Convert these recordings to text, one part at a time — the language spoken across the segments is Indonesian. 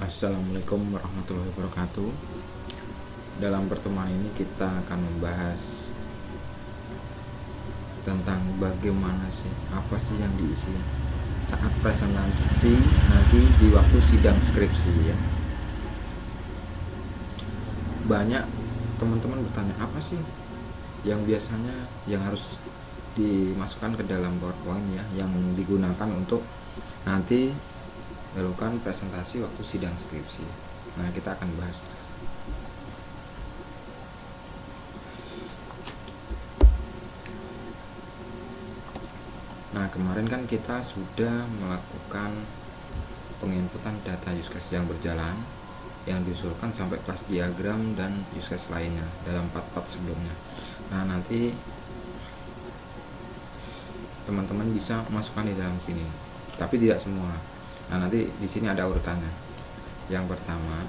Assalamualaikum warahmatullahi wabarakatuh. Dalam pertemuan ini kita akan membahas tentang bagaimana sih, apa sih yang diisi saat presentasi nanti di waktu sidang skripsi ya. Banyak teman-teman bertanya, apa sih yang biasanya yang harus dimasukkan ke dalam PowerPoint ya, yang digunakan untuk nanti melakukan presentasi waktu sidang skripsi. Nah, kita akan bahas. Nah, kemarin kan kita sudah melakukan penginputan data use case yang berjalan, yang diusulkan sampai kelas diagram dan use case lainnya dalam part-part sebelumnya. Nah, nanti teman-teman bisa masukkan di dalam sini, tapi tidak semua. Nah, nanti di sini ada urutannya. Yang pertama,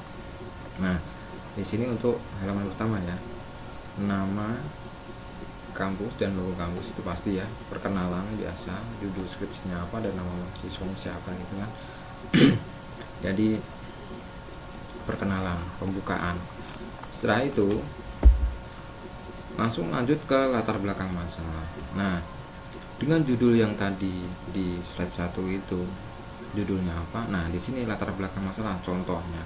nah di sini untuk halaman pertama ya, nama kampus dan logo kampus itu pasti ya, perkenalan biasa, judul skripsinya apa dan nama mahasiswanya siapa gitu kan. Jadi perkenalan, pembukaan. Setelah itu langsung lanjut ke latar belakang masalah. Nah, dengan judul yang tadi di slide 1 itu judulnya apa? Nah, di sini latar belakang masalah. Contohnya,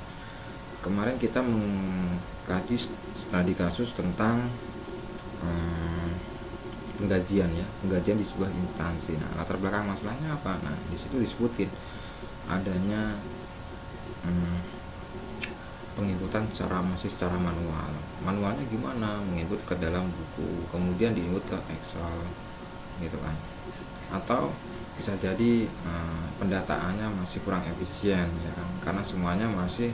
kemarin kita mengkaji studi kasus tentang penggajian ya, penggajian di sebuah instansi. Nah, latar belakang masalahnya apa? Nah, di situ disebutin adanya penginputan masih secara manual. Manualnya gimana? Menginput ke dalam buku, kemudian diinput ke Excel, gitu kan? Atau bisa jadi pendataannya masih kurang efisien ya kan, karena semuanya masih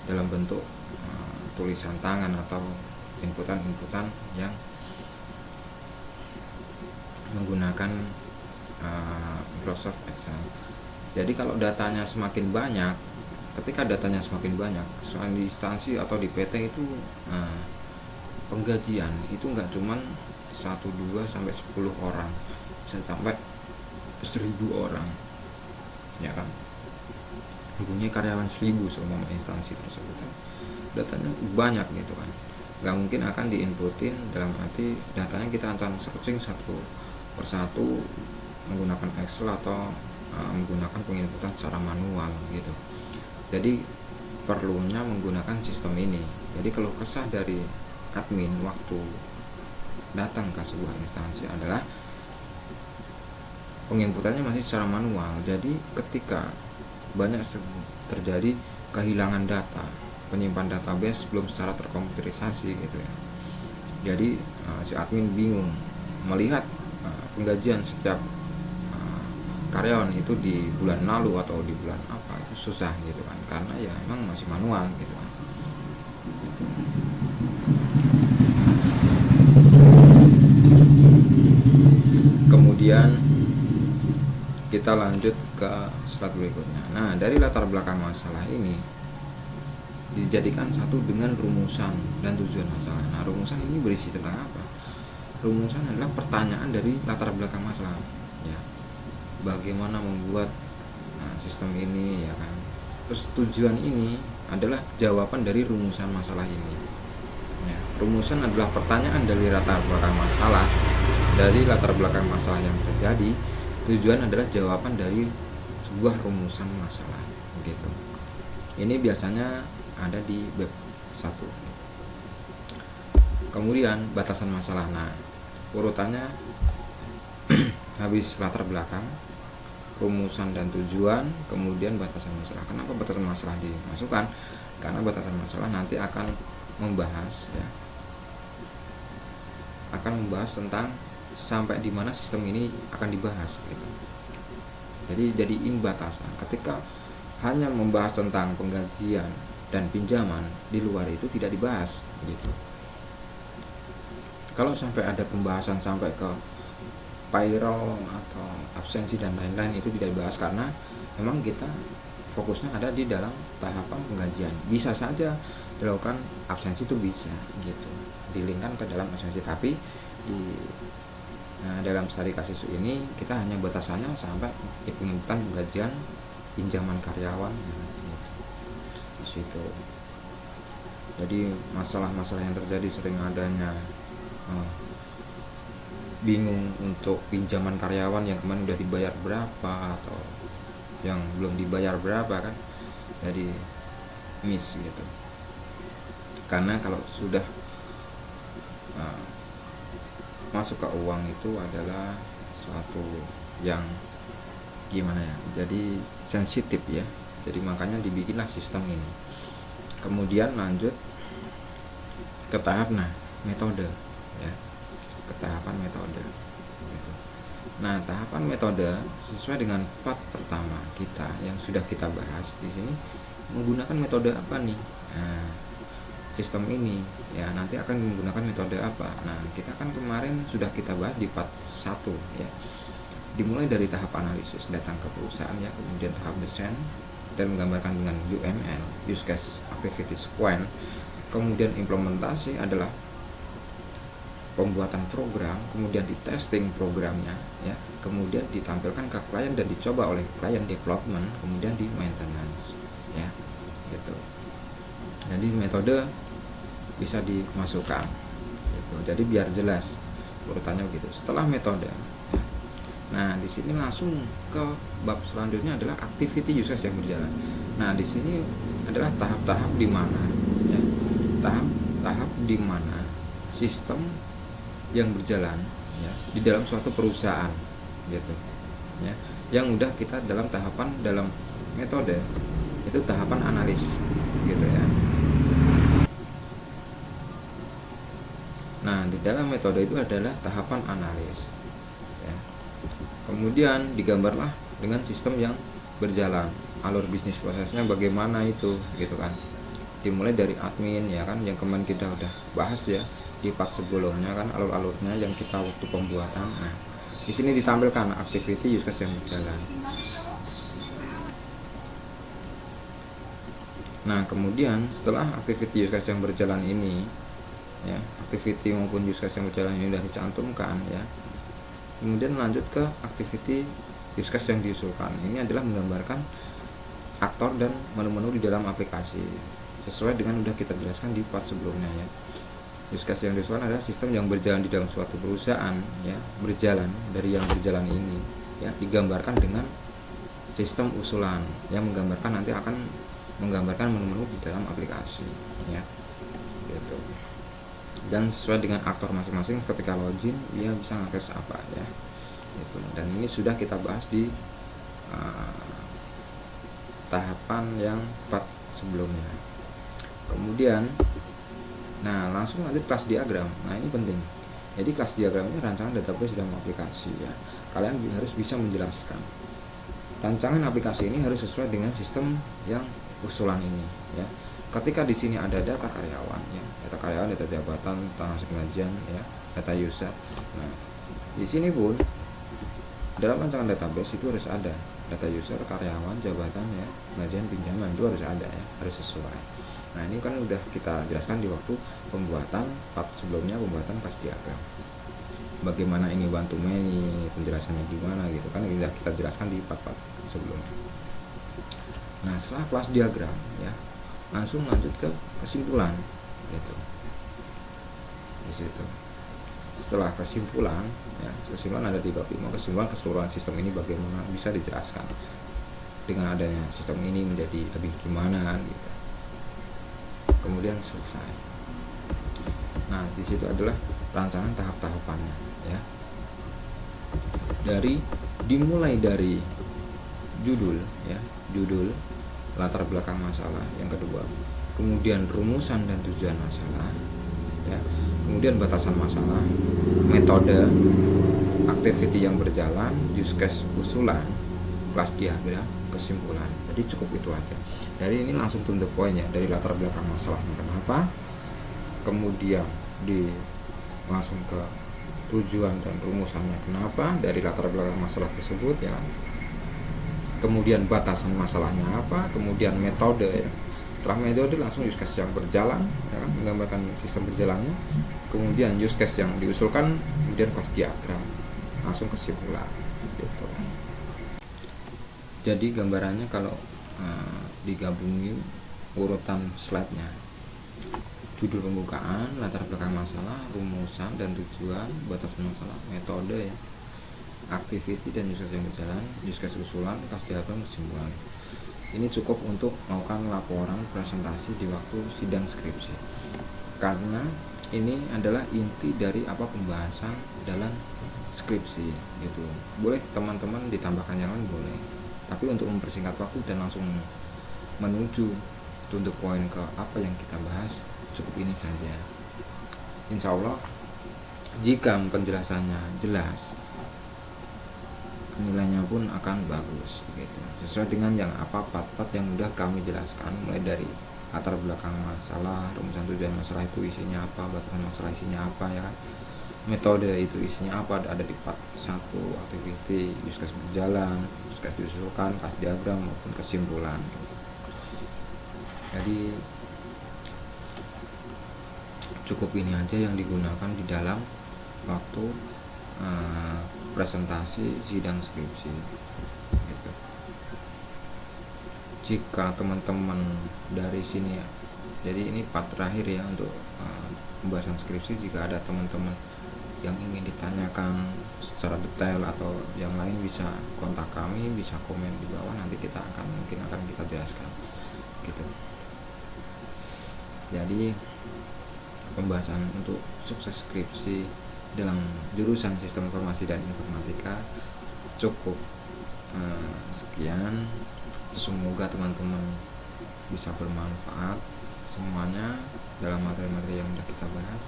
dalam bentuk tulisan tangan atau inputan-inputan yang menggunakan Microsoft Excel. Jadi kalau datanya semakin banyak, ketika datanya semakin banyak, soal di instansi atau di PT itu penggajian itu nggak cuman 1, 2 sampai 10 orang, bisa sampai 1000 orang ya kan, mempunyai karyawan 1000 semua instansi tersebut kan. Datanya banyak gitu kan, nggak mungkin akan diinputin, dalam arti datanya kita akan searching satu persatu menggunakan Excel atau menggunakan penginputan secara manual gitu. Jadi perlunya menggunakan sistem ini. Jadi kalau kesah dari admin waktu datang ke sebuah instansi adalah penginputannya masih secara manual. Jadi ketika banyak terjadi kehilangan data, penyimpan database belum secara terkomputerisasi gitu ya. Jadi si admin bingung melihat penggajian setiap karyawan itu di bulan lalu atau di bulan apa, itu susah gitu kan, karena ya emang masih manual gitu kan. Kemudian kita lanjut ke slide berikutnya. Nah, dari latar belakang masalah ini dijadikan satu dengan rumusan dan tujuan masalah. Nah, rumusan ini berisi tentang apa? Rumusan adalah pertanyaan dari latar belakang masalah ya. Bagaimana membuat sistem ini ya kan. Terus tujuan ini adalah jawaban dari rumusan masalah ini. Ya, rumusan adalah pertanyaan dari latar belakang masalah, dari latar belakang masalah yang terjadi. Tujuan adalah jawaban dari sebuah rumusan masalah gitu. Ini biasanya ada di bab 1. Kemudian batasan masalah. Nah, urutannya habis latar belakang, rumusan dan tujuan, kemudian batasan masalah. Kenapa batasan masalah dimasukkan? Karena batasan masalah nanti akan membahas ya, akan membahas tentang sampai di mana sistem ini akan dibahas gitu. Jadi jadiin batasan. Ketika hanya membahas tentang penggajian dan pinjaman, di luar itu tidak dibahas gitu. Kalau sampai ada pembahasan sampai ke payroll atau absensi dan lain-lain, itu tidak dibahas karena memang kita fokusnya ada di dalam tahapan penggajian. Bisa saja dilakukan absensi, itu bisa gitu, dilingkan ke dalam absensi, tapi dalam studi kasus ini kita hanya batasannya sampai penginputan penggajian pinjaman karyawan gitu. situ. Jadi masalah-masalah yang terjadi sering adanya bingung untuk pinjaman karyawan yang kemarin udah dibayar berapa atau yang belum dibayar berapa kan, jadi miss gitu. Karena kalau sudah masuk ke uang itu adalah suatu yang gimana ya, jadi sensitif ya, jadi makanya dibikinlah sistem ini. Kemudian lanjut ke tahap metode ya, ke tahapan metode gitu. Nah, tahapan metode sesuai dengan part pertama kita yang sudah kita bahas di sini, menggunakan metode apa nih? Nah, sistem ini ya nanti akan menggunakan metode apa. Nah, kita kan kemarin sudah kita bahas di part 1 ya. Dimulai dari tahap analisis, datang ke perusahaan ya, kemudian tahap desain dan menggambarkan dengan UML, use case activity sequence. Kemudian implementasi adalah pembuatan program, kemudian di testing programnya ya, kemudian ditampilkan ke klien dan dicoba oleh klien development, kemudian di maintenance ya gitu. Jadi metode bisa dimasukkan gitu. Jadi biar jelas urutannya begitu. Setelah metode ya. Nah, di sini langsung ke bab selanjutnya adalah activity use case yang berjalan. Nah, di sini adalah tahap-tahap di mana ya. Tahap-tahap di mana sistem yang berjalan ya di dalam suatu perusahaan gitu ya, yang udah kita dalam tahapan dalam metode itu tahapan analis gitu ya. Nah, di dalam metode itu adalah tahapan analis ya. Kemudian digambarlah dengan sistem yang berjalan, alur bisnis prosesnya bagaimana itu gitu kan. Dimulai dari admin ya kan, yang kemarin kita udah bahas ya di part sebelumnya kan, alur-alurnya yang kita waktu pembuatan. Nah, di sini ditampilkan activity use case yang berjalan. Nah, kemudian setelah activity use case yang berjalan ini ya, activity maupun use case yang berjalan ini sudah dicantumkan ya. Kemudian lanjut ke activity use case yang diusulkan. Ini adalah menggambarkan aktor dan menu-menu di dalam aplikasi sesuai dengan udah kita jelaskan di part sebelumnya ya. Use case yang diusulkan adalah sistem yang berjalan di dalam suatu perusahaan ya, berjalan dari yang berjalan ini ya, digambarkan dengan sistem usulan yang menggambarkan nanti akan menggambarkan menu-menu di dalam aplikasi ya gitu. Dan sesuai dengan aktor masing-masing ketika login dia bisa mengakses apa ya gitu. Dan ini sudah kita bahas di tahapan yang part sebelumnya. Kemudian langsung lanjut kelas diagram. Nah, ini penting. Jadi kelas diagram ini rancangan database dalam aplikasi ya. Kalian harus bisa menjelaskan rancangan aplikasi ini harus sesuai dengan sistem yang usulan ini ya. Ketika di sini ada data karyawan ya, data karyawan, data jabatan, transaksi pengajian ya, data user. Nah, di sini pun dalam rancangan database itu harus ada data user, karyawan, jabatan ya, pengajian, pinjaman, itu harus ada ya, harus sesuai. Nah, ini kan udah kita jelaskan di waktu pembuatan part sebelumnya, pembuatan kelas diagram. Bagaimana ini one to many, penjelasannya gimana gitu kan, udah kita jelaskan di part-part sebelumnya. Nah, setelah kelas diagram ya, langsung lanjut ke kesimpulan gitu. Di situ. Setelah kesimpulan ya, kesimpulan ada di bab 5, kesimpulan keseluruhan sistem ini bagaimana bisa dijelaskan. Dengan adanya sistem ini menjadi lebih gimana gitu. Kemudian selesai. Nah, di situ adalah rancangan tahap-tahapannya ya. Dimulai dari judul ya, judul, latar belakang masalah yang kedua, kemudian rumusan dan tujuan masalah ya, kemudian batasan masalah, metode, activity yang berjalan, use case usulan, kelas diagram, kesimpulan. Jadi cukup itu aja. Dari ini langsung to the point ya, dari latar belakang masalahnya kenapa, kemudian langsung ke tujuan dan rumusannya kenapa dari latar belakang masalah tersebut ya, kemudian batasan masalahnya apa, kemudian metode ya. Setelah metode langsung use case yang berjalan ya, menggambarkan sistem berjalannya, kemudian use case yang diusulkan, kemudian kelas diagram, langsung kesimpulan gitu. Jadi gambarannya kalau digabungin urutan slide-nya. Judul pembukaan, latar belakang masalah, rumusan dan tujuan, batasan masalah, metode ya, activity dan use case yang berjalan, use case usulan, kas diagram, kesimpulan. Ini cukup untuk melakukan laporan presentasi di waktu sidang skripsi, karena ini adalah inti dari apa pembahasan dalam skripsi gitu. Boleh teman-teman ditambahkan yang lain boleh, tapi untuk mempersingkat waktu dan langsung menuju untuk poin ke apa yang kita bahas, cukup ini saja. Insya Allah jika penjelasannya jelas, nilainya pun akan bagus gitu, sesuai dengan yang apa part-part yang udah kami jelaskan, mulai dari latar belakang masalah, rumusan tujuan masalah itu isinya apa, batasan masalah isinya apa ya kan, metode itu isinya apa, ada di part 1, activity, use case berjalan, use case diusulkan, kas diagram maupun kesimpulan. Jadi cukup ini aja yang digunakan di dalam waktu presentasi sidang skripsi gitu. Jika teman-teman dari sini ya, jadi ini part terakhir ya untuk pembahasan skripsi. Jika ada teman-teman yang ingin ditanyakan secara detail atau yang lain, bisa kontak kami, bisa komen di bawah, nanti mungkin akan kita jelaskan gitu. Jadi pembahasan untuk sukses skripsi dalam jurusan Sistem Informasi dan Informatika cukup sekian. Semoga teman-teman bisa bermanfaat semuanya dalam materi-materi yang sudah kita bahas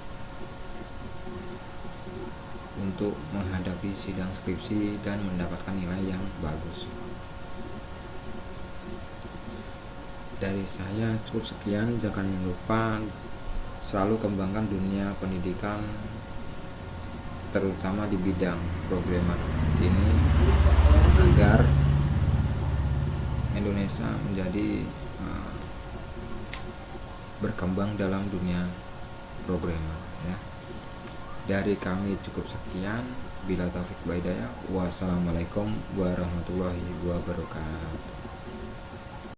untuk menghadapi sidang skripsi dan mendapatkan nilai yang bagus. Dari saya cukup sekian. Jangan lupa selalu kembangkan dunia pendidikan, terutama di bidang programmer ini, agar Indonesia menjadi berkembang dalam dunia programmer ya. Dari kami cukup sekian. Bila taufik wa hidayah. Wassalamualaikum warahmatullahi wabarakatuh.